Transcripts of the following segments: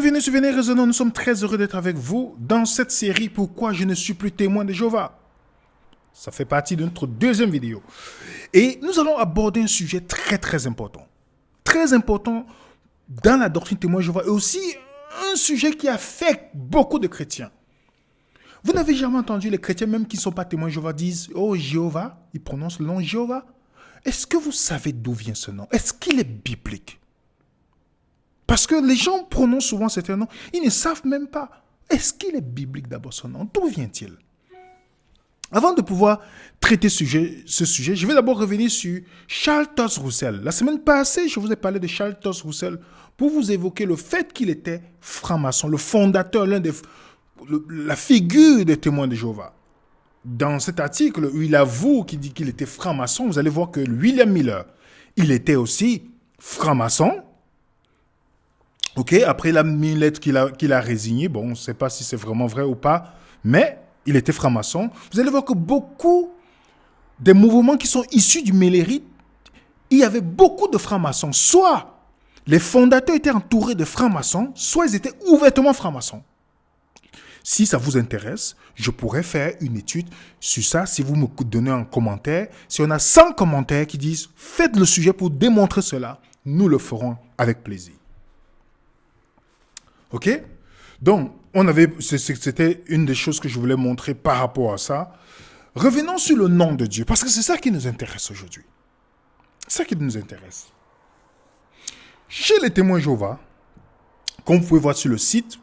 Bienvenue, Résonnons. Nous sommes très heureux d'être avec vous dans cette série Pourquoi je ne suis plus témoin de Jéhovah. Ça fait partie de notre deuxième vidéo. Et nous allons aborder un sujet très important. Très important dans la doctrine témoin de Jéhovah et aussi un sujet qui affecte beaucoup de chrétiens. Vous n'avez jamais entendu les chrétiens même qui ne sont pas témoins de Jéhovah disent « Oh Jéhovah », ils prononcent le nom Jéhovah. Est-ce que vous savez d'où vient ce nom? Est-ce qu'il est biblique? Parce que les gens prononcent souvent certains noms, ils ne savent même pas. Est-ce qu'il est biblique d'abord ce nom? D'où vient-il? Avant de pouvoir traiter ce sujet, je vais d'abord revenir sur Charles Taze Russell. La semaine passée, je vous ai parlé de Charles Taze Russell pour vous évoquer le fait qu'il était franc-maçon, le fondateur, la figure des témoins de Jéhovah. Dans cet article où il avoue qu'il dit qu'il était franc-maçon, vous allez voir que William Miller, il était aussi franc-maçon. Ok, après il a mis une lettre qu'il a résignée. Bon, on ne sait pas si c'est vraiment vrai ou pas, mais il était franc-maçon. Vous allez voir que beaucoup des mouvements qui sont issus du Mélérite, il y avait beaucoup de francs-maçons. Soit les fondateurs étaient entourés de francs-maçons, soit ils étaient ouvertement francs-maçons. Si ça vous intéresse, je pourrais faire une étude sur ça si vous me donnez un commentaire. Si on a 100 commentaires qui disent « Faites le sujet pour démontrer cela », nous le ferons avec plaisir. Ok? Donc, c'était une des choses que je voulais montrer par rapport à ça. Revenons sur le nom de Dieu, parce que c'est ça qui nous intéresse aujourd'hui. C'est ça qui nous intéresse. Chez les témoins de Jéhovah, comme vous pouvez voir sur le site,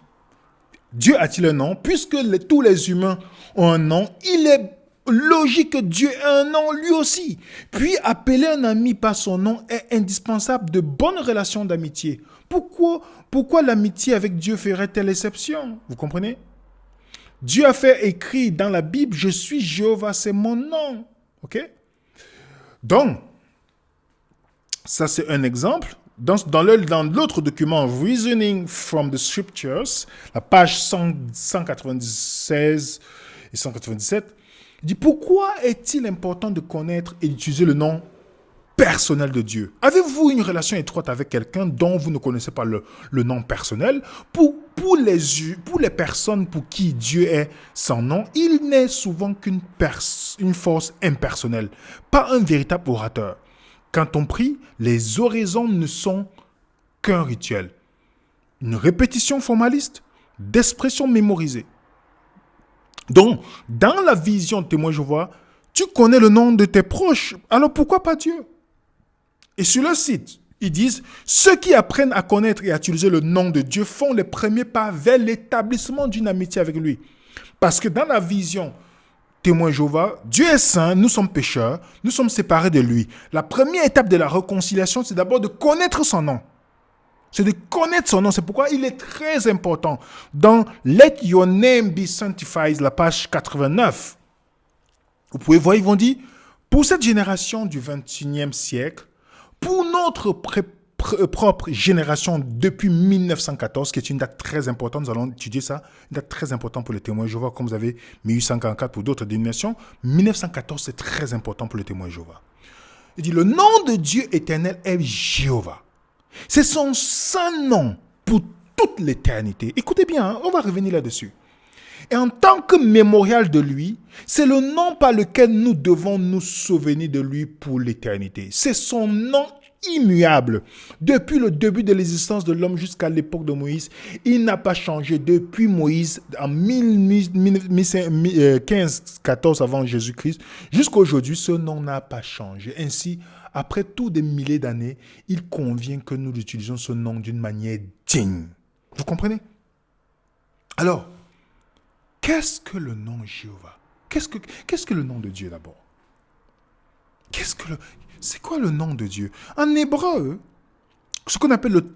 Dieu a-t-il un nom? Puisque tous les humains ont un nom, il est logique que Dieu ait un nom lui aussi. Puis appeler un ami par son nom est indispensable de bonnes relations d'amitié. Pourquoi l'amitié avec Dieu ferait-elle exception? Vous comprenez? Dieu a fait écrit dans la Bible, je suis Jéhovah, c'est mon nom. Ok? Donc, ça c'est un exemple. Dans l'autre document, Reasoning from the Scriptures, la page 196 et 197, il dit, pourquoi est-il important de connaître et d'utiliser le nom personnel de Dieu? Avez-vous une relation étroite avec quelqu'un dont vous ne connaissez pas le nom personnel? Pour les personnes pour qui Dieu est sans nom, il n'est souvent qu'une force impersonnelle, pas un véritable orateur. Quand on prie, les oraisons ne sont qu'un rituel, une répétition formaliste d'expressions mémorisées. Donc, dans la vision de témoin Jéhovah, tu connais le nom de tes proches, alors pourquoi pas Dieu? Et sur le site, ils disent, ceux qui apprennent à connaître et à utiliser le nom de Dieu font les premiers pas vers l'établissement d'une amitié avec lui. Parce que dans la vision témoin Jéhovah, Dieu est saint, nous sommes pécheurs, nous sommes séparés de lui. La première étape de la réconciliation, c'est d'abord de connaître son nom. C'est de connaître son nom. C'est pourquoi il est très important. Dans Let Your Name Be Sanctified, la page 89, vous pouvez voir, ils vont dire, pour cette génération du 21e siècle, pour notre propre génération depuis 1914, qui est une date très importante, nous allons étudier ça, une date très importante pour les témoins de Jéhovah, comme vous avez 1844 pour d'autres dénominations. 1914, c'est très important pour les témoins de Jéhovah. Il dit, le nom de Dieu éternel est Jéhovah. C'est son saint nom pour toute l'éternité. Écoutez bien, hein, on va revenir là-dessus. Et en tant que mémorial de lui, c'est le nom par lequel nous devons nous souvenir de lui pour l'éternité. C'est son nom immuable. Depuis le début de l'existence de l'homme jusqu'à l'époque de Moïse, il n'a pas changé. Depuis Moïse, en 1514 avant Jésus-Christ, jusqu'à aujourd'hui, ce nom n'a pas changé. Ainsi, après tous des milliers d'années, il convient que nous utilisions ce nom d'une manière digne. Vous comprenez? Alors, qu'est-ce que le nom Jéhovah? Qu'est-ce que le nom de Dieu d'abord? C'est quoi le nom de Dieu? En hébreu, ce qu'on appelle le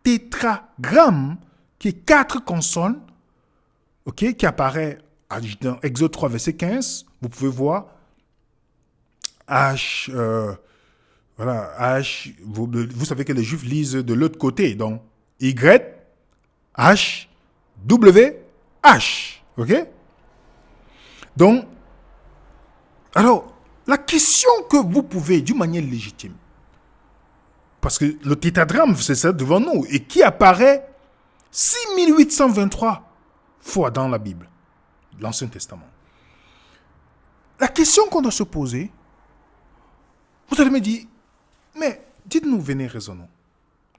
tétragramme, qui est 4 consonnes, okay, qui apparaît dans Exode 3, verset 15, vous pouvez voir H, H, vous savez que les Juifs lisent de l'autre côté, donc Y, H, W, H. Ok? Donc, alors, la question que vous pouvez, d'une manière légitime, parce que le tétragramme, c'est ça devant nous, et qui apparaît 6823 fois dans la Bible, l'Ancien Testament. La question qu'on doit se poser, vous allez me dire, mais dites-nous, venez, raisonnons.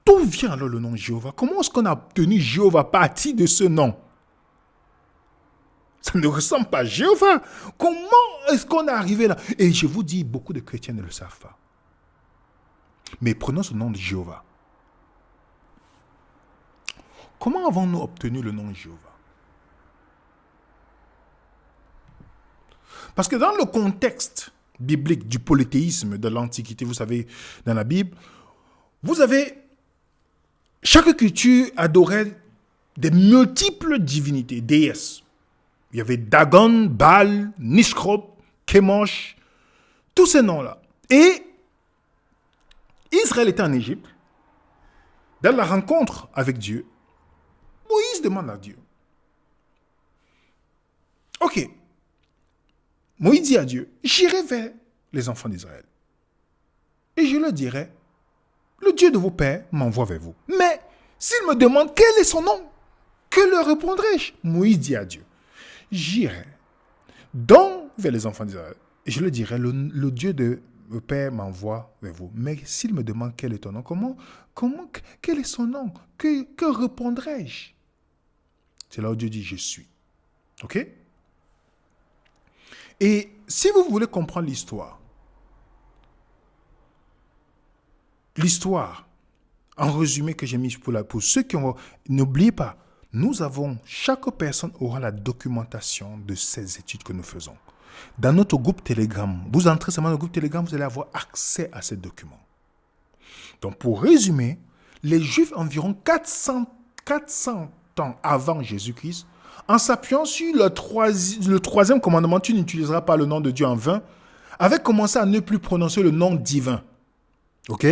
D'où vient alors le nom Jéhovah? Comment est-ce qu'on a obtenu Jéhovah à partir de ce nom? Ça ne ressemble pas à Jéhovah. Comment est-ce qu'on est arrivé là? Et je vous dis, beaucoup de chrétiens ne le savent pas. Mais prenons ce nom de Jéhovah. Comment avons-nous obtenu le nom Jéhovah? Parce que dans le contexte biblique du polythéisme de l'Antiquité, vous savez, dans la Bible, vous avez, chaque culture adorait des multiples divinités, déesses. Il y avait Dagon, Baal, Nishrop, Chemosh, tous ces noms-là. Et Israël était en Égypte. Dans la rencontre avec Dieu, Moïse demande à Dieu. Ok. Moïse dit à Dieu, j'irai vers les enfants d'Israël. Et je leur dirai, le Dieu de vos pères m'envoie vers vous. Mais s'ils me demandent quel est son nom, que leur répondrai-je? Moïse dit à Dieu, j'irai donc vers les enfants d'Israël. Et je leur dirai, le Dieu de vos pères m'envoie vers vous. Mais s'ils me demandent quel est ton nom, quel est son nom? Que répondrai-je? C'est là où Dieu dit, je suis. Ok? Et si vous voulez comprendre l'histoire, en résumé que j'ai mis pour ceux qui ont... N'oubliez pas, chaque personne aura la documentation de ces études que nous faisons. Dans notre groupe Telegram, vous entrez seulement dans le groupe Telegram, vous allez avoir accès à ces documents. Donc pour résumer, les Juifs environ 400 ans avant Jésus-Christ, en s'appuyant sur le troisième commandement, tu n'utiliseras pas le nom de Dieu en vain, avaient commencé à ne plus prononcer le nom divin. Ok?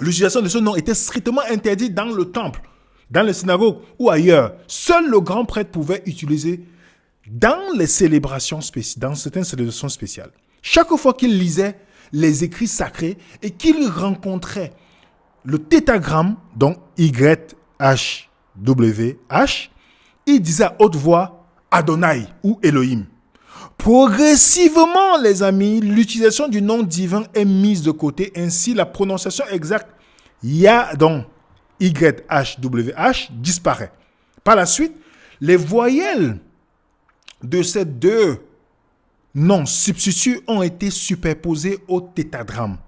L'utilisation de ce nom était strictement interdite dans le temple, dans les synagogues ou ailleurs. Seul le grand prêtre pouvait utiliser dans les célébrations spéciales, dans certaines célébrations spéciales. Chaque fois qu'il lisait les écrits sacrés et qu'il rencontrait le tétragramme, donc YHWH, il disait à haute voix Adonai ou Elohim. Progressivement, les amis, l'utilisation du nom divin est mise de côté. Ainsi, la prononciation exacte donc YHWH disparaît. Par la suite, les voyelles de ces deux noms substituts ont été superposées au tétragramme.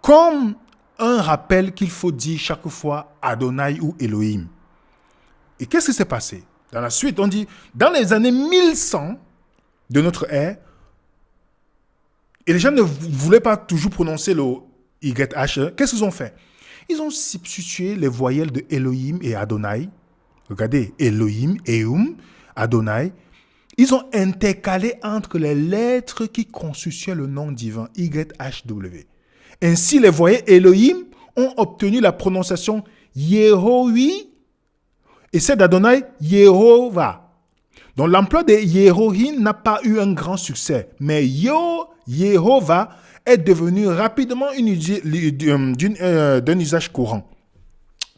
Comme un rappel qu'il faut dire chaque fois Adonai ou Elohim. Et qu'est-ce qui s'est passé? Dans la suite, on dit, dans les années 1100 de notre ère, et les gens ne voulaient pas toujours prononcer le YH, qu'est-ce qu'ils ont fait? Ils ont substitué les voyelles de Elohim et Adonai. Regardez, Elohim, Eum, Adonai. Ils ont intercalé entre les lettres qui constituaient le nom divin, YHW. Ainsi, les voyelles Elohim ont obtenu la prononciation Yehovi et celle d'Adonai, Yehovah. Donc l'emploi de Yehorim n'a pas eu un grand succès, mais Yehovah est devenu rapidement d'un usage courant.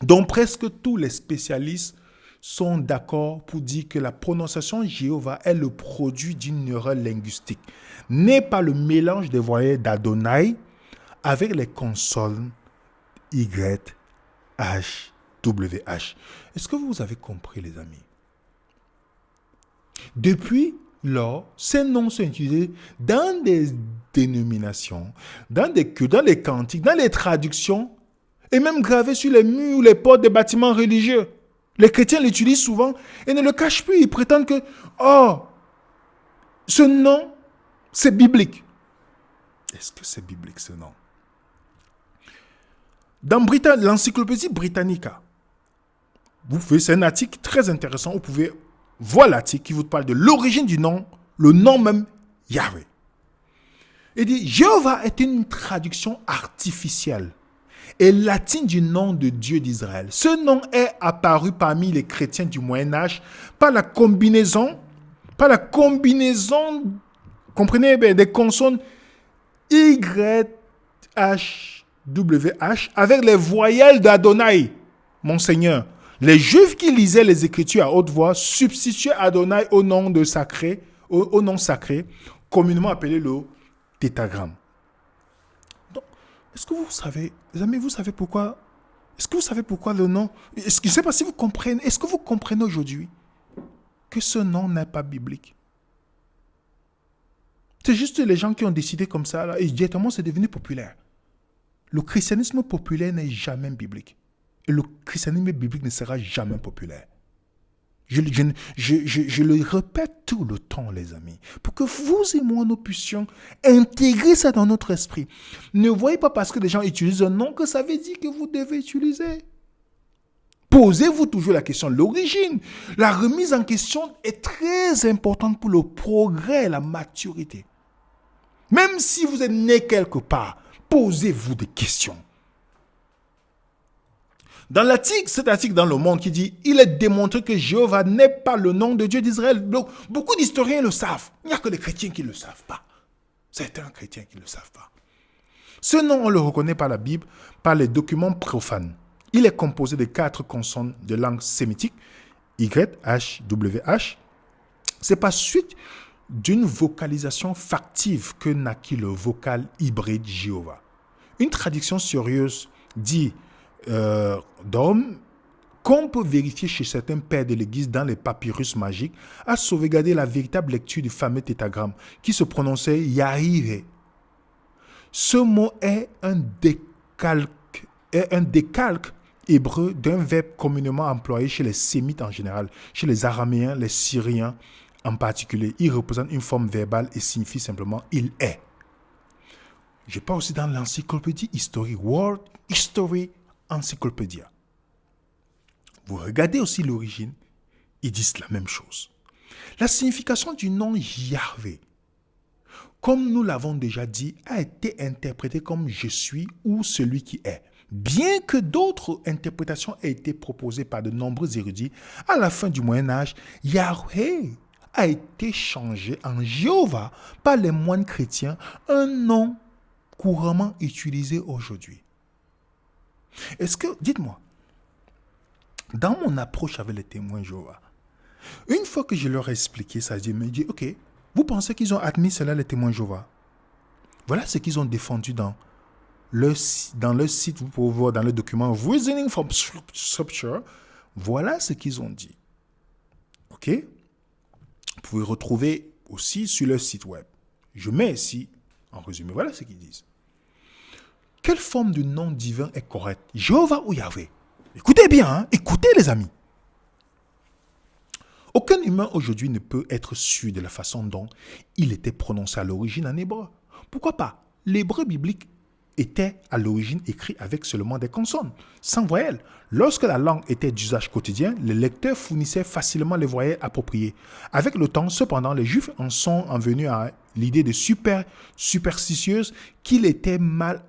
Donc presque tous les spécialistes sont d'accord pour dire que la prononciation Jéhovah est le produit d'une erreur linguistique, n'est pas le mélange des voyelles d'Adonai avec les consonnes Y, H, WH. Est-ce que vous avez compris, les amis? Depuis lors, ces noms sont utilisés dans des dénominations, dans des cultes, dans les cantiques, dans les traductions, et même gravés sur les murs ou les portes des bâtiments religieux. Les chrétiens l'utilisent souvent et ne le cachent plus. Ils prétendent que, ce nom, c'est biblique. Est-ce que c'est biblique, ce nom? Dans l'encyclopédie Britannica, c'est un article très intéressant. Vous pouvez voir l'article qui vous parle de l'origine du nom, le nom même Yahweh. Il dit, Jéhovah est une traduction artificielle et latine du nom de Dieu d'Israël. Ce nom est apparu parmi les chrétiens du Moyen-Âge par la combinaison, comprenez bien, des consonnes YHWH avec les voyelles d'Adonai, mon Seigneur. Les Juifs qui lisaient les Écritures à haute voix substituaient Adonai au nom sacré, communément appelé le tétragramme. Donc, est-ce que vous savez, les amis, vous savez pourquoi? Est-ce que vous savez pourquoi le nom? Je ne sais pas si vous comprenez. Est-ce que vous comprenez aujourd'hui que ce nom n'est pas biblique? C'est juste les gens qui ont décidé comme ça, là, et directement c'est devenu populaire. Le christianisme populaire n'est jamais biblique. Et le christianisme biblique ne sera jamais populaire. Je le répète tout le temps, les amis, pour que vous et moi, nous puissions intégrer ça dans notre esprit. Ne voyez pas parce que des gens utilisent un nom que ça veut dire que vous devez utiliser. Posez-vous toujours la question de l'origine. La remise en question est très importante pour le progrès et la maturité. Même si vous êtes né quelque part, posez-vous des questions. Dans cet article dans Le Monde qui dit « Il est démontré que Jéhovah n'est pas le nom de Dieu d'Israël ». Donc, beaucoup d'historiens le savent. Il n'y a que les chrétiens qui ne le savent pas. Certains chrétiens qui ne le savent pas. Ce nom, on le reconnaît par la Bible, par les documents profanes. Il est composé de 4 consonnes de langue sémitique, Y, H, W, H. C'est par suite d'une vocalisation factive que naquit le vocal hybride Jéhovah. Une traduction sérieuse dit d'homme qu'on peut vérifier chez certains pères de l'Église dans les papyrus magiques a sauvegardé la véritable lecture du fameux tétragramme qui se prononçait Yahweh. Ce mot est un décalque hébreu d'un verbe communément employé chez les Sémites en général, chez les Araméens, les Syriens en particulier. Il représente une forme verbale et signifie simplement « il est ». Je parle aussi dans l'encyclopédie History, World History Encyclopedia. Vous regardez aussi l'origine, ils disent la même chose. La signification du nom Yahweh, comme nous l'avons déjà dit, a été interprétée comme « je suis » ou « celui qui est ». Bien que d'autres interprétations aient été proposées par de nombreux érudits, à la fin du Moyen-Âge, Yahweh a été changé en Jéhovah par les moines chrétiens, un nom couramment utilisé aujourd'hui. Est-ce que, dites-moi, dans mon approche avec les témoins Jéhovah, une fois que je leur ai expliqué ça, je me dis, ok, vous pensez qu'ils ont admis cela, les témoins Jéhovah? Voilà ce qu'ils ont défendu dans leur site, vous pouvez voir dans le document Reasoning from Scripture, voilà ce qu'ils ont dit. Ok? Vous pouvez retrouver aussi sur leur site web. Je mets ici, en résumé, voilà ce qu'ils disent. Quelle forme de nom divin est correcte? Jéhovah ou Yahweh? Écoutez bien, hein? Écoutez les amis. Aucun humain aujourd'hui ne peut être sûr de la façon dont il était prononcé à l'origine en hébreu. Pourquoi pas? L'hébreu biblique était à l'origine écrit avec seulement des consonnes, sans voyelles. Lorsque la langue était d'usage quotidien, les lecteurs fournissaient facilement les voyelles appropriées. Avec le temps, cependant, les Juifs en sont venus à l'idée de superstitieuse qu'il était mal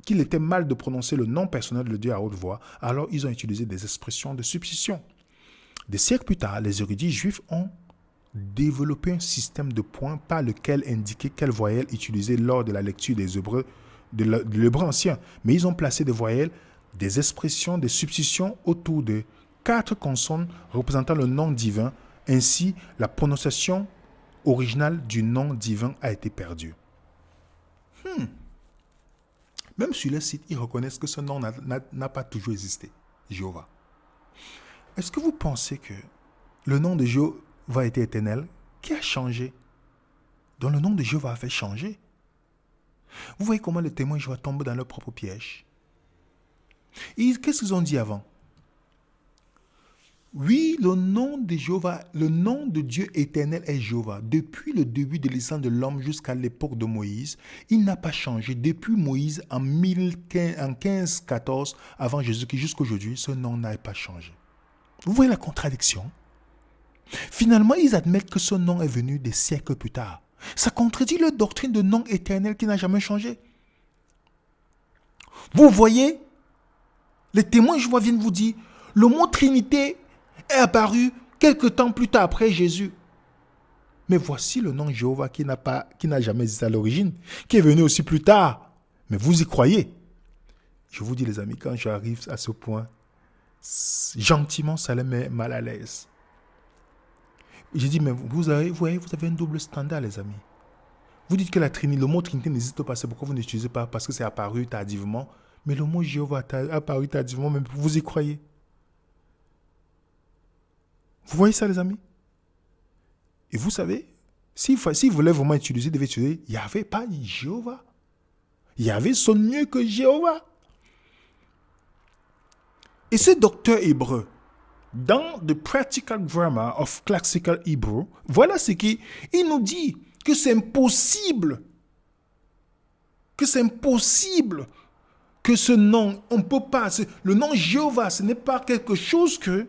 de prononcer le nom personnel de Dieu à haute voix, alors ils ont utilisé des expressions de substitution. Des siècles plus tard, les érudits juifs ont développé un système de points par lequel indiquer quelle voyelle utiliser lors de la lecture des Hébreux, de l'hébreu ancien. Mais ils ont placé des voyelles, des expressions, des substitutions autour de 4 consonnes représentant le nom divin. Ainsi, la prononciation originale du nom divin a été perdue. Même sur le site, ils reconnaissent que ce nom n'a pas toujours existé, Jéhovah. Est-ce que vous pensez que le nom de Jéhovah était éternel? Qui a changé? Donc le nom de Jéhovah a fait changer. Vous voyez comment les témoins de Jéhovah tombent dans leur propre piège. Qu'est-ce qu'ils ont dit avant? Oui, le nom de Jéhovah, le nom de Dieu éternel est Jéhovah. Depuis le début de l'existence de l'homme jusqu'à l'époque de Moïse, il n'a pas changé. Depuis Moïse, en 1514 avant Jésus-Christ jusqu'à aujourd'hui, ce nom n'a pas changé. Vous voyez la contradiction? Finalement, ils admettent que ce nom est venu des siècles plus tard. Ça contredit leur doctrine de nom éternel qui n'a jamais changé. Vous voyez, les témoins Jéhovah viennent vous dire, le mot Trinité est apparu quelque temps plus tard après Jésus. Mais voici le nom Jéhovah qui n'a jamais existé à l'origine, qui est venu aussi plus tard. Mais vous y croyez? Je vous dis les amis, quand j'arrive à ce point, Gentiment, ça les met mal à l'aise. J'ai dit, mais vous avez un double standard, les amis. Vous dites que le mot Trinité n'existe pas, c'est pourquoi vous n'utilisez pas, parce que c'est apparu tardivement. Mais le mot Jéhovah a apparu tardivement, mais vous y croyez. Vous voyez ça, les amis? Et vous savez, si vous voulez vraiment utiliser, vous devez utiliser Yahvé, pas Jéhovah. Yahvé sonne mieux que Jéhovah. Et ce docteur hébreu, dans The Practical Grammar of Classical Hebrew, voilà ce qu'il nous dit, que c'est impossible, que ce nom, on ne peut pas, le nom Jéhovah, ce n'est pas quelque chose que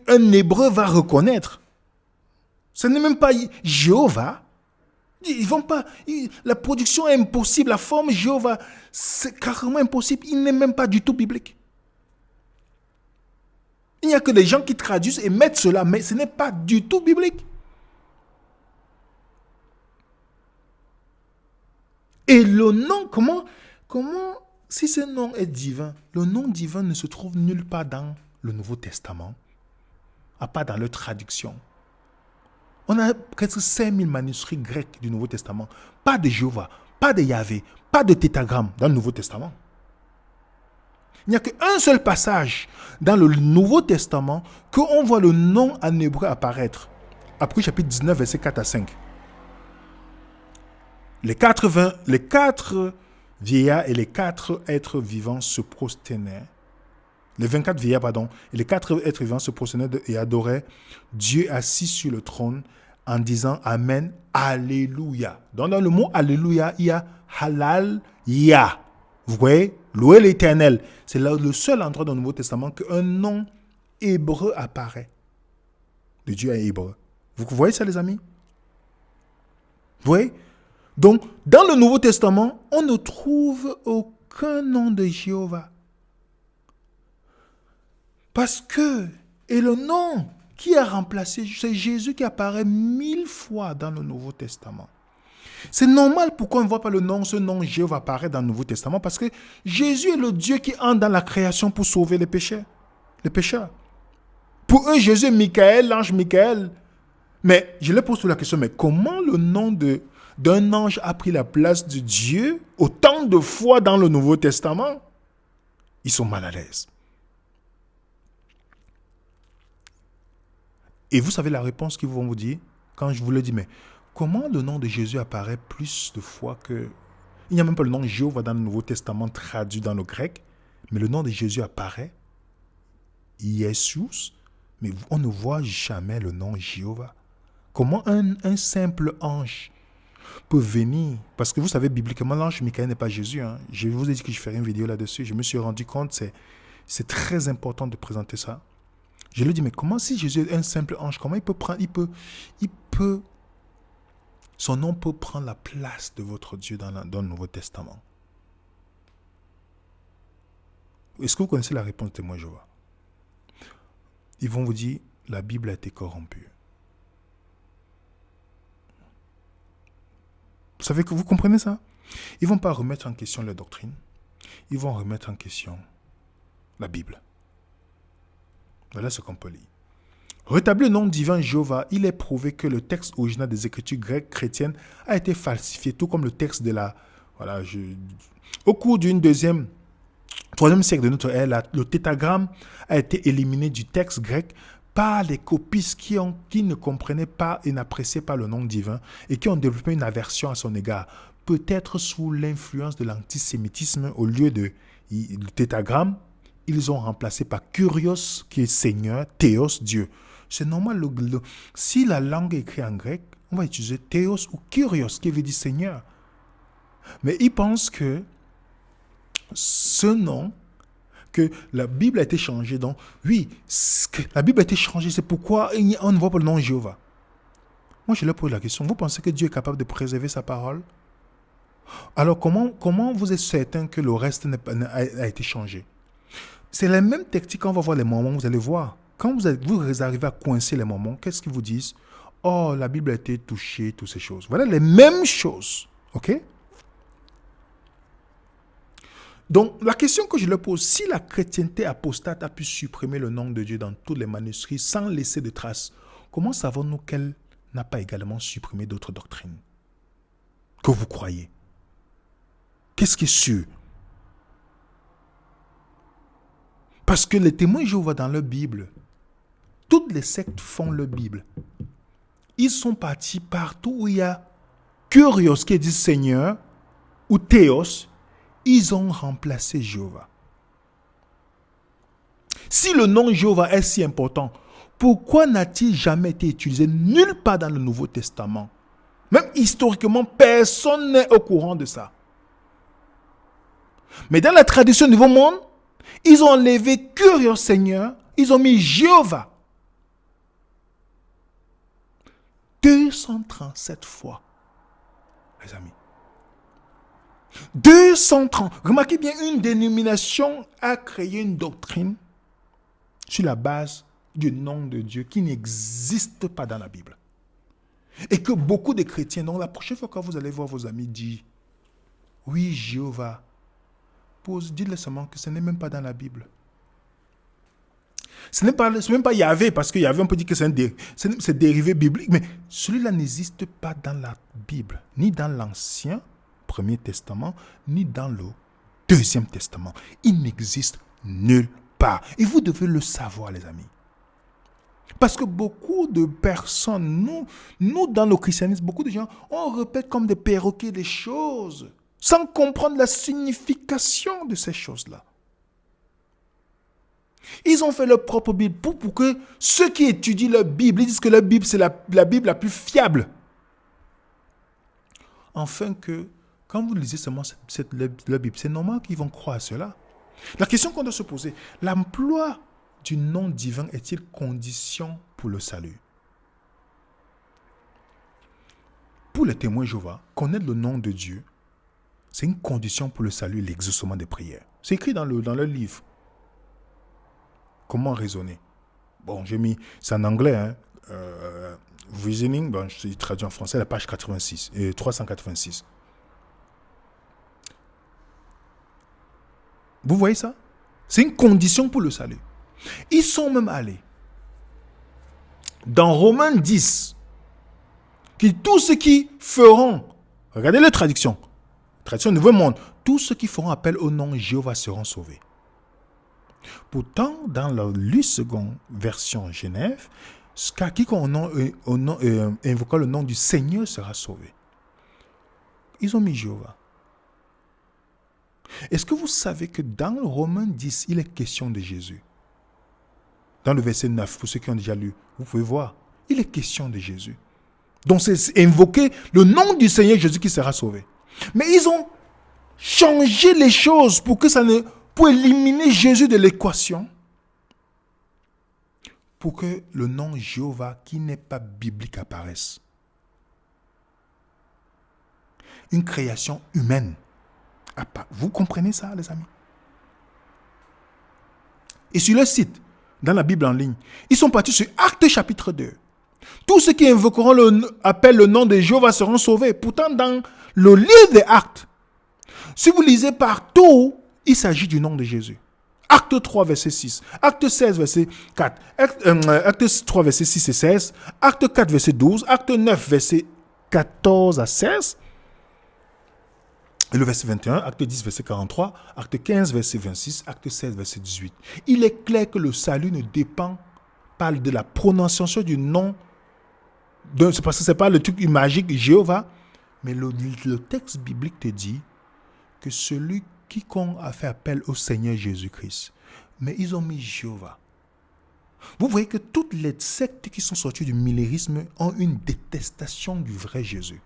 un hébreu va reconnaître. Ce n'est même pas Jéhovah. Ils vont pas. La production est impossible. La forme Jéhovah, c'est carrément impossible. Il n'est même pas du tout biblique. Il n'y a que des gens qui traduisent et mettent cela, mais ce n'est pas du tout biblique. Et le nom, comment, si ce nom est divin, le nom divin ne se trouve nulle part dans le Nouveau Testament, à part dans leur traduction. On a presque 5000 manuscrits grecs du Nouveau Testament. Pas de Jéhovah, pas de Yahvé, pas de tétragramme dans le Nouveau Testament. Il n'y a qu'un seul passage dans le Nouveau Testament qu'on voit le nom en hébreu apparaître. Après chapitre 19, versets 4 à 5. Les quatre vieillards et les 4 êtres vivants se prosternaient. Les 24 vieillards, et les 4 êtres vivants se prosternaient et adoraient Dieu assis sur le trône en disant Amen, Alléluia. Donc dans le mot Alléluia, il y a Halal, Ya. Vous voyez, louer l'Éternel. C'est là le seul endroit dans le Nouveau Testament qu'un nom hébreu apparaît. De Dieu est hébreu. Vous voyez ça, les amis? Vous voyez? Donc, dans le Nouveau Testament, on ne trouve aucun nom de Jéhovah. Parce que, et le nom qui a remplacé, c'est Jésus qui apparaît 1000 fois dans le Nouveau Testament. C'est normal pourquoi on ne voit pas ce nom Jéhovah apparaître dans le Nouveau Testament, parce que Jésus est le Dieu qui entre dans la création pour sauver les pécheurs. Pour eux, Jésus est Michael, l'ange Michael. Mais je leur pose la question, mais comment le nom d'un ange a pris la place de Dieu autant de fois dans le Nouveau Testament? Ils sont mal à l'aise. Et vous savez la réponse qu'ils vont vous dire quand je vous le dis, mais comment le nom de Jésus apparaît plus de fois que... Il n'y a même pas le nom Jéhovah dans le Nouveau Testament traduit dans le grec, mais le nom de Jésus apparaît, Jesus, mais on ne voit jamais le nom Jéhovah. Comment un simple ange peut venir? Parce que vous savez, bibliquement, l'ange Michael n'est pas Jésus. Je vous ai dit que je ferai une vidéo là-dessus. Je me suis rendu compte, c'est très important de présenter ça. Je lui dis, mais comment si Jésus est un simple ange, comment son nom peut prendre la place de votre Dieu dans le Nouveau Testament? Est-ce que vous connaissez la réponse de témoin Jéhovah? Ils vont vous dire, la Bible a été corrompue. Vous savez que vous comprenez ça? Ils ne vont pas remettre en question leur doctrine. Ils vont remettre en question la Bible. Voilà ce qu'on peut lire. Rétabli le nom divin Jéhovah, il est prouvé que le texte original des Écritures grecques chrétiennes a été falsifié, tout comme le texte de la... Au cours du 3e siècle de notre ère, le tétragramme a été éliminé du texte grec par les copistes qui ne comprenaient pas et n'appréciaient pas le nom divin et qui ont développé une aversion à son égard, peut-être sous l'influence de l'antisémitisme. Au lieu de le tétragramme, ils ont remplacé par Kyrios, qui est Seigneur, Théos, Dieu. C'est normal, si la langue est écrite en grec, on va utiliser Théos ou Kyrios, qui veut dire Seigneur. Mais ils pensent que ce nom, que la Bible a été changée. Donc, oui, la Bible a été changée, c'est pourquoi on ne voit pas le nom Jéhovah. Moi, je leur pose la question, vous pensez que Dieu est capable de préserver sa parole? Alors, comment vous êtes certain que le reste a été changé? C'est la même technique quand on va voir les Mormons, vous allez voir. Quand vous arrivez à coincer les Mormons, qu'est-ce qu'ils vous disent? Oh, la Bible a été touchée, toutes ces choses. Voilà les mêmes choses. OK? Donc, la question que je leur pose, si la chrétienté apostate a pu supprimer le nom de Dieu dans tous les manuscrits sans laisser de traces, comment savons-nous qu'elle n'a pas également supprimé d'autres doctrines que vous croyez? Qu'est-ce qui est sûr? Parce que les témoins de Jéhovah dans leur Bible, toutes les sectes font leur Bible. Ils sont partis partout où il y a Kyrios qui dit Seigneur ou Théos, ils ont remplacé Jéhovah. Si le nom Jéhovah est si important, pourquoi n'a-t-il jamais été utilisé nulle part dans le Nouveau Testament? Même historiquement, personne n'est au courant de ça. Mais dans la tradition du Nouveau Monde, ils ont enlevé Kyrios Seigneur, ils ont mis Jéhovah. 237 fois, les amis. 230. Remarquez bien, une dénomination a créé une doctrine sur la base du nom de Dieu qui n'existe pas dans la Bible. Et que beaucoup de chrétiens, donc la prochaine fois que vous allez voir vos amis dire, oui, Jéhovah, dites-le seulement que ce n'est même pas dans la Bible. Ce n'est même pas Yahvé, parce que Yahvé, on peut dire que c'est dérivé biblique, mais celui-là n'existe pas dans la Bible, ni dans l'Ancien Premier Testament, ni dans le Deuxième Testament. Il n'existe nulle part. Et vous devez le savoir, les amis. Parce que beaucoup de personnes, nous dans le christianisme, beaucoup de gens, on répète comme des perroquets des choses, sans comprendre la signification de ces choses-là. Ils ont fait leur propre Bible pour que ceux qui étudient leur Bible, ils disent que leur Bible, c'est la Bible la plus fiable. Afin que, quand vous lisez seulement leur Bible, c'est normal qu'ils vont croire à cela. La question qu'on doit se poser, l'emploi du nom divin est-il condition pour le salut? Pour les témoins Jéhovah, connaître le nom de Dieu, c'est une condition pour le salut et l'exaucement des prières. C'est écrit dans leur livre. Comment raisonner? Bon, j'ai mis, c'est en anglais, hein. Reasoning, bon, je traduis en français, la page 86, 386. Vous voyez ça? C'est une condition pour le salut. Ils sont même allés dans Romains 10, que tous ceux qui feront, regardez la traduction Nouveau Monde, tous ceux qui feront appel au nom de Jéhovah seront sauvés. Pourtant, dans la seconde version Genève, quiconque invoquant le nom du Seigneur sera sauvé. Ils ont mis Jéhovah. Est-ce que vous savez que dans Romains 10, il est question de Jésus? Dans le verset 9, pour ceux qui ont déjà lu, vous pouvez voir, il est question de Jésus. Donc c'est invoquer le nom du Seigneur Jésus qui sera sauvé. Mais ils ont changé les choses pour éliminer Jésus de l'équation. Pour que le nom Jéhovah, qui n'est pas biblique, apparaisse. Une création humaine. Vous comprenez ça, les amis? Et sur le site, dans la Bible en ligne, ils sont partis sur Actes chapitre 2. Tous ceux qui invoqueront appellent le nom de Jéhovah seront sauvés. Pourtant, dans le livre des Actes, si vous lisez partout, il s'agit du nom de Jésus. Acte 3, verset 6. Acte 16, verset 4. Acte 3, verset 6 et 16. Acte 4, verset 12. Acte 9, verset 14 à 16. Et le verset 21. Acte 10, verset 43. Acte 15, verset 26. Acte 16, verset 18. Il est clair que le salut ne dépend pas de la prononciation du nom. C'est parce que ce n'est pas le truc magique Jéhovah. Mais le texte biblique te dit que quiconque a fait appel au Seigneur Jésus-Christ. Mais ils ont mis Jéhovah. Vous voyez que toutes les sectes qui sont sorties du millérisme ont une détestation du vrai Jésus.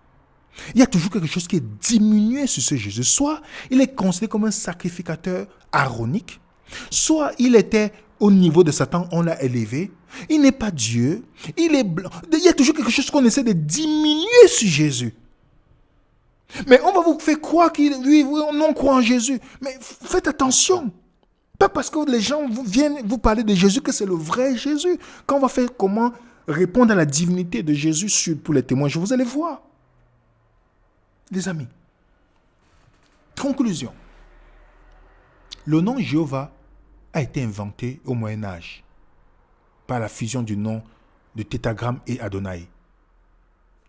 Il y a toujours quelque chose qui est diminué sur ce Jésus. Soit il est considéré comme un sacrificateur aaronique, soit il était au niveau de Satan, on l'a élevé. Il n'est pas Dieu, il est blanc. Il y a toujours quelque chose qu'on essaie de diminuer sur Jésus. Mais on va vous faire croire qu'on croit en Jésus. Mais faites attention. Pas parce que les gens viennent vous parler de Jésus que c'est le vrai Jésus. Quand on va faire comment répondre à la divinité de Jésus pour les témoins, vous allez voir. Les amis. Conclusion. Le nom Jéhovah a été inventé au Moyen-Âge par la fusion du nom de Tétragramme et Adonai.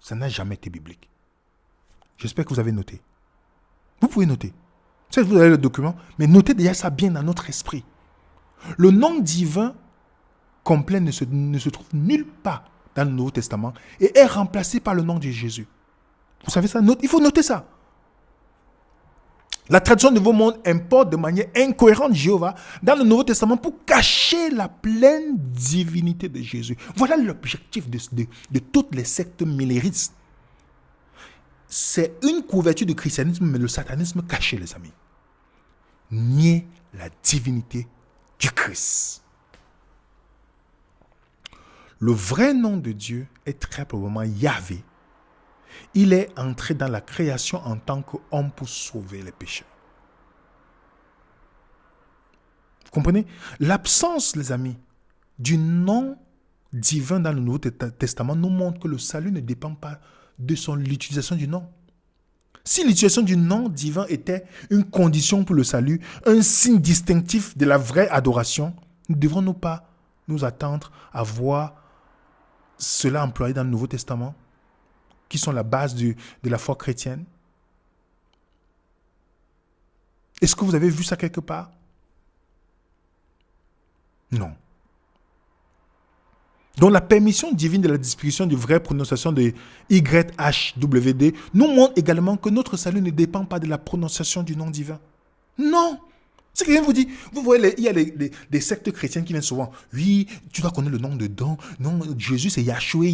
Ça n'a jamais été biblique. J'espère que vous avez noté. Vous pouvez noter. Si vous avez le document, mais notez déjà ça bien dans notre esprit. Le nom divin complet ne se trouve nulle part dans le Nouveau Testament et est remplacé par le nom de Jésus. Vous savez ça? Il faut noter ça. La traduction Nouveau Monde importe de manière incohérente Jéhovah dans le Nouveau Testament pour cacher la pleine divinité de Jésus. Voilà l'objectif de toutes les sectes milléristes. C'est une couverture du christianisme, mais le satanisme caché, les amis. Nier la divinité du Christ. Le vrai nom de Dieu est très probablement Yahvé. Il est entré dans la création en tant qu'homme pour sauver les pécheurs. Vous comprenez? L'absence, les amis, du nom divin dans le Nouveau Testament nous montre que le salut ne dépend pas de l'utilisation du nom. Si l'utilisation du nom divin était une condition pour le salut, un signe distinctif de la vraie adoration, ne devrons-nous pas nous attendre à voir cela employé dans le Nouveau Testament, qui sont la base de la foi chrétienne? Est-ce que vous avez vu ça quelque part? Non. Donc la permission divine de la distribution de vraie prononciation de YHWD nous montre également que notre salut ne dépend pas de la prononciation du nom divin. Non. Si quelqu'un vous dit, vous voyez, il y a des sectes chrétiennes qui viennent souvent. Oui, tu dois connaître le nom dedans. Non, Jésus c'est Yahshua.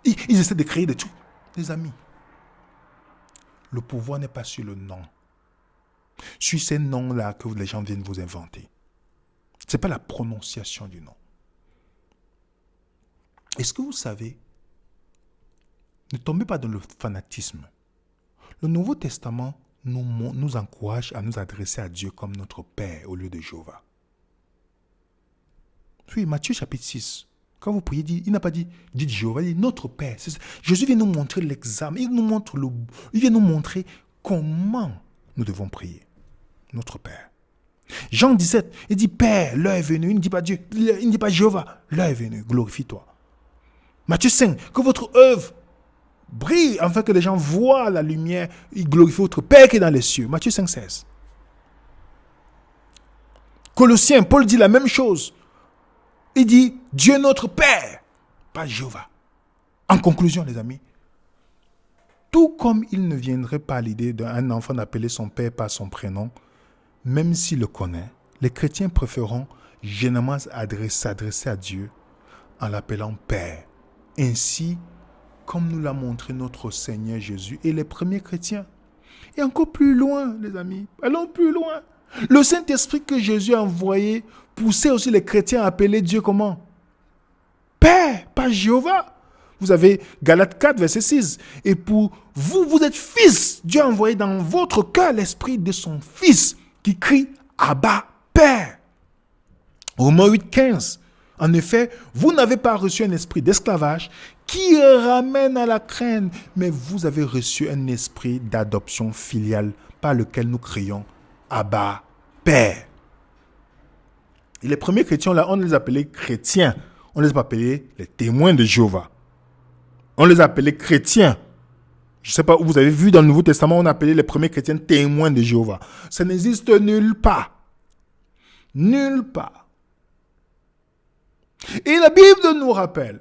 Ils essaient de créer des trucs. Les amis, le pouvoir n'est pas sur le nom. Sur ces noms-là que les gens viennent vous inventer. Ce n'est pas la prononciation du nom. Est-ce que vous savez, ne tombez pas dans le fanatisme. Le Nouveau Testament nous encourage à nous adresser à Dieu comme notre Père au lieu de Jéhovah. Oui, Matthieu chapitre 6, quand vous priez, il n'a pas dit Jéhovah, il dit notre Père. Jésus vient nous montrer l'examen, il vient nous montrer comment nous devons prier. Notre Père. Jean 17, il dit Père, l'heure est venue. Il ne dit pas Dieu, il ne dit pas Jéhovah, l'heure est venue, glorifie-toi. Matthieu 5, que votre œuvre brille afin que les gens voient la lumière, ils glorifient votre Père qui est dans les cieux. Matthieu 5, 16. Colossiens, Paul dit la même chose. Il dit Dieu notre Père, pas Jéhovah. En conclusion, les amis, tout comme il ne viendrait pas à l'idée d'un enfant d'appeler son père par son prénom, même s'il le connaît, les chrétiens préféreront généralement s'adresser à Dieu en l'appelant Père. Ainsi, comme nous l'a montré notre Seigneur Jésus et les premiers chrétiens. Et encore plus loin, les amis, allons plus loin. Le Saint-Esprit que Jésus a envoyé poussait aussi les chrétiens à appeler Dieu comment? Père, pas Jéhovah. Vous avez Galates 4, verset 6. Et pour vous, vous êtes fils. Dieu a envoyé dans votre cœur l'esprit de son fils qui crie Abba, Père. Romains 8, 15. En effet, vous n'avez pas reçu un esprit d'esclavage qui ramène à la crainte, mais vous avez reçu un esprit d'adoption filiale par lequel nous crions Abba, Père. Et les premiers chrétiens, là, on les appelait chrétiens. On les appelait les témoins de Jéhovah. On les appelait chrétiens. Je ne sais pas où vous avez vu dans le Nouveau Testament, on appelait les premiers chrétiens témoins de Jéhovah. Ça n'existe nulle part. Nulle part. Et la Bible nous rappelle,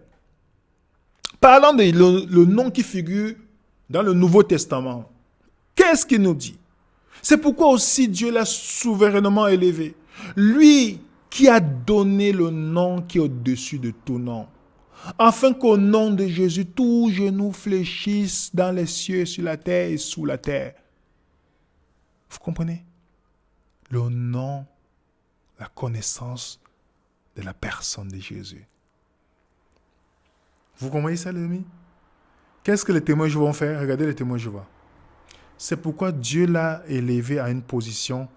parlant de le nom qui figure dans le Nouveau Testament, qu'est-ce qu'il nous dit? C'est pourquoi aussi Dieu l'a souverainement élevé. Lui qui a donné le nom qui est au-dessus de tout nom, afin qu'au nom de Jésus, tout genou fléchisse dans les cieux, sur la terre et sous la terre. Vous comprenez? Le nom, la connaissance de la personne de Jésus. Vous comprenez ça, les amis? Qu'est-ce que les témoins de Jéhovah vont faire? Regardez les témoins de Jéhovah. C'est pourquoi Dieu l'a élevé à une position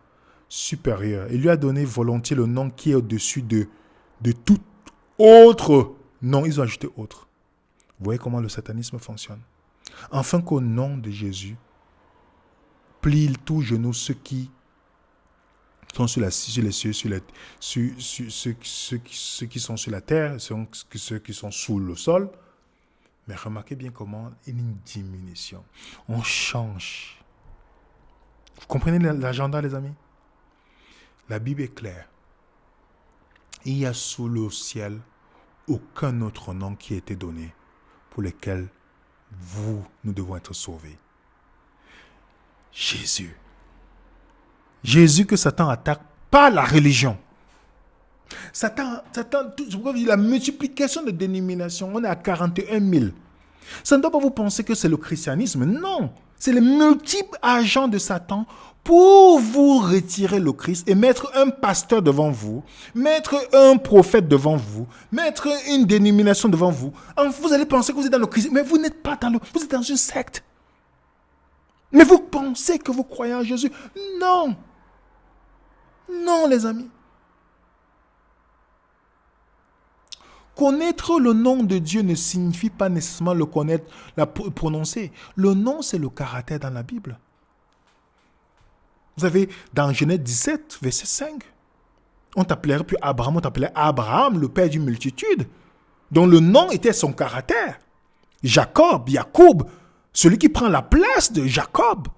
supérieure. Il lui a donné volontiers le nom qui est au-dessus de tout autre nom. Ils ont ajouté autre. Vous voyez comment le satanisme fonctionne? Afin qu'au nom de Jésus, plie tout genou ceux qui sont sur les cieux, ceux qui sont sur la terre, ceux qui sont sous le sol. Mais remarquez bien comment il y a une diminution. On change. Vous comprenez l'agenda, les amis? La Bible est claire. Il y a sous le ciel aucun autre nom qui a été donné pour lequel nous devons être sauvés. Jésus. Jésus que Satan attaque, pas la religion. Satan, la multiplication de dénominations, on est à 41 000. Ça ne doit pas vous penser que c'est le christianisme. Non, c'est les multiples agents de Satan pour vous retirer le Christ et mettre un pasteur devant vous, mettre un prophète devant vous, mettre une dénomination devant vous. Vous allez penser que vous êtes dans le Christ, mais vous n'êtes pas vous êtes dans une secte. Mais vous pensez que vous croyez en Jésus. Non. Non, les amis. Connaître le nom de Dieu ne signifie pas nécessairement le connaître, le prononcer. Le nom, c'est le caractère dans la Bible. Vous avez dans Genèse 17, verset 5, on t'appellerait plus Abraham, on t'appelait Abraham, le père d'une multitude, dont le nom était son caractère. Jacob, Jacob, celui qui prend la place de Jacob.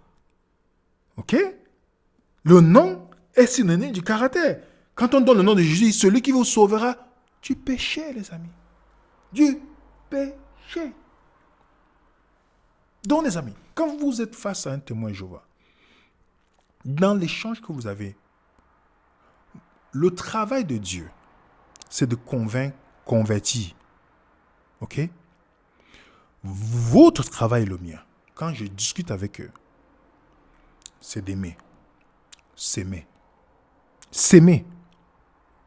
Ok? Le nom est synonyme du caractère. Quand on donne le nom de Jésus, celui qui vous sauvera du péché, les amis. Du péché. Donc, les amis, quand vous êtes face à un témoin Jéhovah, dans l'échange que vous avez, le travail de Dieu, c'est de convertir. Ok? Votre travail est le mien. Quand je discute avec eux, c'est d'aimer. S'aimer. S'aimer.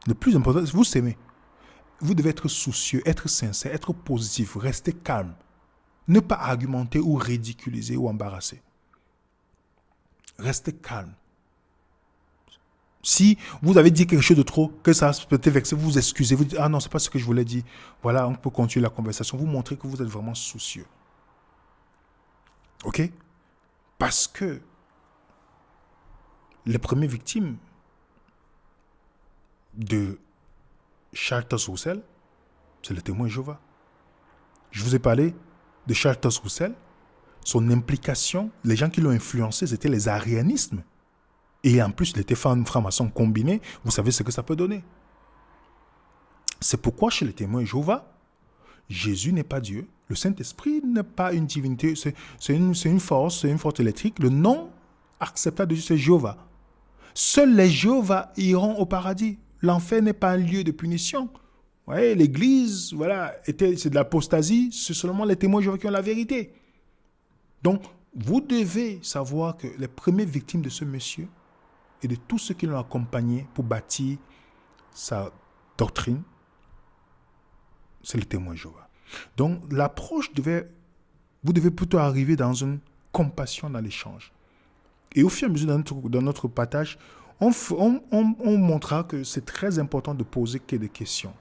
Le plus important, c'est vous s'aimer. Vous devez être soucieux, être sincère, être positif, rester calme. Ne pas argumenter ou ridiculiser ou embarrasser. Restez calme. Si vous avez dit quelque chose de trop, que ça peut être vexé, vous vous excusez, vous dites « Ah non, c'est pas ce que je voulais dire. » Voilà, on peut continuer la conversation. Vous montrez que vous êtes vraiment soucieux. Ok? Parce que les premières victimes de Charles Taze-Russell, c'est le témoin Jéhovah. Je vous ai parlé de Charles Taze-Russell. Son implication, les gens qui l'ont influencé, c'était les arianismes. Et en plus, il était franc-maçon combiné. Vous savez ce que ça peut donner. C'est pourquoi chez les témoins Jéhovah, Jésus n'est pas Dieu. Le Saint-Esprit n'est pas une divinité. C'est une force, c'est une force électrique. Le nom acceptable de Dieu, c'est Jéhovah. Seuls les Jéhovah iront au paradis. L'enfer n'est pas un lieu de punition. Ouais, l'Église, voilà, c'est de l'apostasie. C'est seulement les témoins Jéhovah qui ont la vérité. Donc, vous devez savoir que les premières victimes de ce monsieur et de tous ceux qui l'ont accompagné pour bâtir sa doctrine, c'est le témoin Jéhovah. Donc, l'approche vous devez plutôt arriver dans une compassion dans l'échange. Et au fur et à mesure dans notre partage, on montrera que c'est très important de poser que des questions.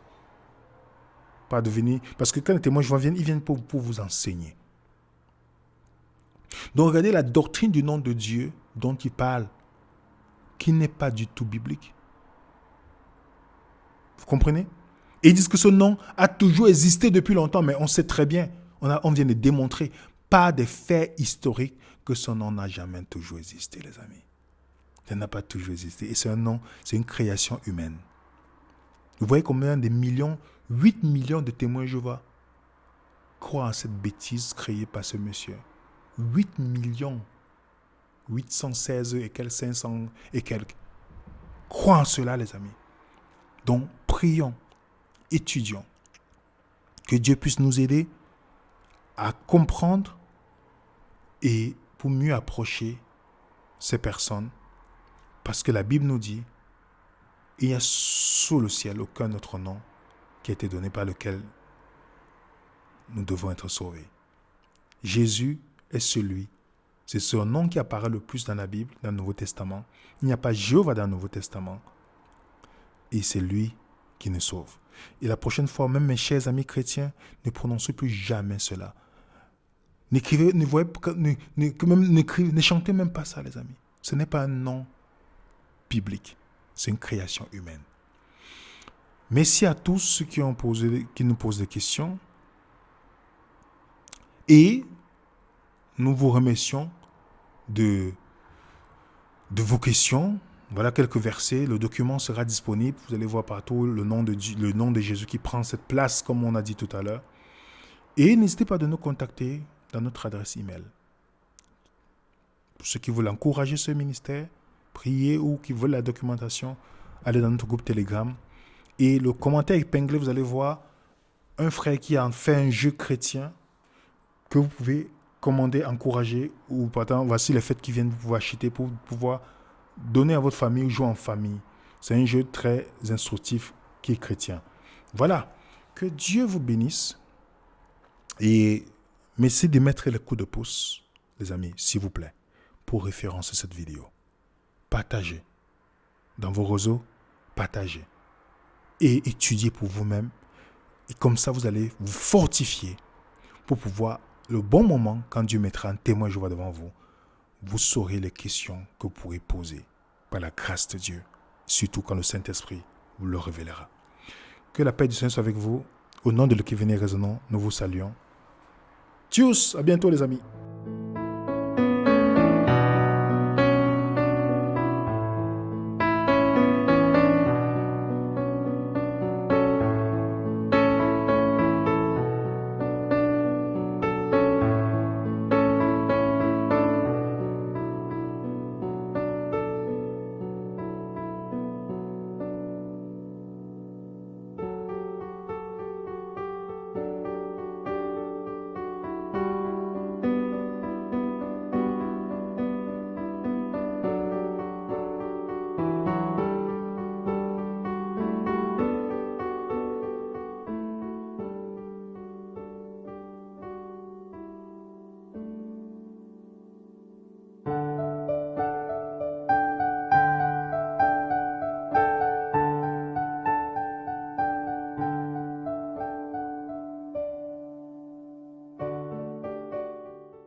Pas de venir, parce que quand les témoins Jéhovah viennent, ils viennent pour vous enseigner. Donc regardez la doctrine du nom de Dieu dont il parle, qui n'est pas du tout biblique. Vous comprenez? Et ils disent que ce nom a toujours existé depuis longtemps, mais on sait très bien, on vient de démontrer par des faits historiques que ce nom n'a jamais toujours existé, les amis. Ça n'a pas toujours existé. Et c'est un nom, c'est une création humaine. Vous voyez combien de millions, 8 millions de témoins Jéhovah croient en cette bêtise créée par ce monsieur. 8 millions, 816 et quelques, 500 et quelques. Croient en cela, les amis. Donc, prions, étudions. Que Dieu puisse nous aider à comprendre et pour mieux approcher ces personnes. Parce que la Bible nous dit, il n'y a sous le ciel aucun autre nom qui a été donné par lequel nous devons être sauvés. Jésus est celui. C'est ce nom qui apparaît le plus dans la Bible, dans le Nouveau Testament. Il n'y a pas Jéhovah dans le Nouveau Testament. Et c'est lui qui nous sauve. Et la prochaine fois, même mes chers amis chrétiens, ne prononcez plus jamais cela. N'écrivez, ne chantez même pas ça, les amis. Ce n'est pas un nom biblique. C'est une création humaine. Merci à tous ceux qui nous posent des questions. Et nous vous remercions de vos questions. Voilà quelques versets. Le document sera disponible. Vous allez voir partout le nom de Jésus qui prend cette place, comme on a dit tout à l'heure. Et n'hésitez pas de nous contacter dans notre adresse email. Pour ceux qui veulent encourager ce ministère, prier ou qui veulent la documentation, allez dans notre groupe Telegram. Et le commentaire épinglé, vous allez voir un frère qui a fait un jeu chrétien que vous pouvez commander, encourager, ou pourtant, voici les fêtes qui viennent, vous pouvez acheter pour pouvoir donner à votre famille ou jouer en famille. C'est un jeu très instructif qui est chrétien. Voilà. Que Dieu vous bénisse. Et merci de mettre le coup de pouce, les amis, s'il vous plaît, pour référencer cette vidéo. Partagez. Dans vos réseaux, partagez. Et étudiez pour vous-même. Et comme ça, vous allez vous fortifier pour pouvoir, le bon moment, quand Dieu mettra un témoin Jéhovah devant vous, vous saurez les questions que vous pourrez poser par la grâce de Dieu, surtout quand le Saint-Esprit vous le révélera. Que la paix du Seigneur soit avec vous. Au nom de l'Équivenir résonnant, nous vous saluons. Tchuss, à bientôt les amis.